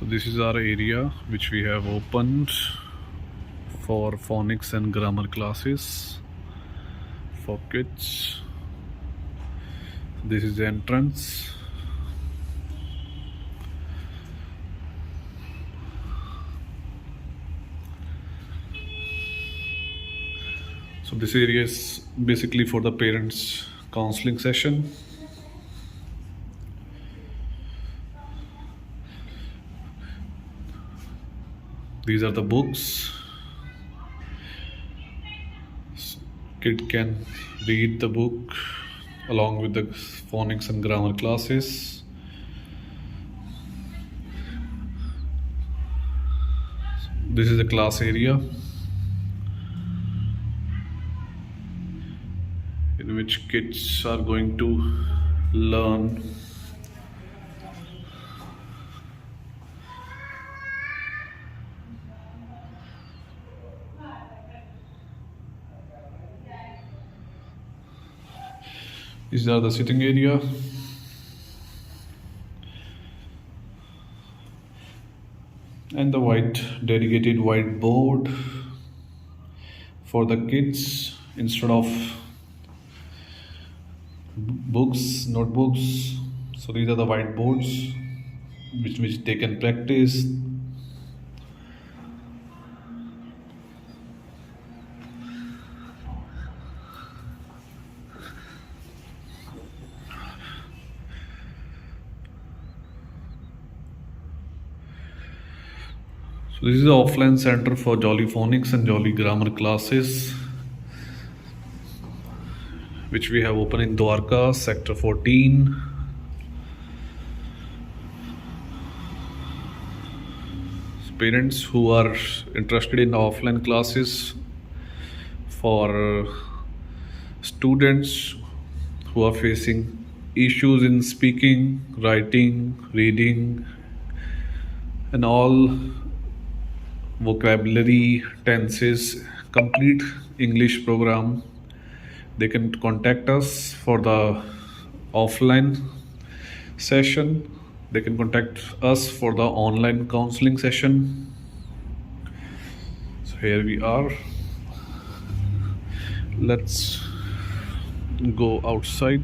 So this is our area which we have opened for phonics and grammar classes for kids. This is the entrance. So this area is basically for the parents counseling session. These are the books. Kid can read the book along with the phonics and grammar classes. This is the class area in which kids are going to learn These are the sitting area. And the dedicated whiteboard for the kids instead of books, notebooks. So these are the whiteboards which they can practice. So this is the offline center for Jolly Phonics and Jolly Grammar classes, which we have opened in Dwarka, Sector 14. Parents who are interested in offline classes for students who are facing issues in speaking, writing, reading, and all vocabulary, tenses, complete English program, they can contact us for the offline session. They can contact us for the online counseling session. So here we are. Let's go outside.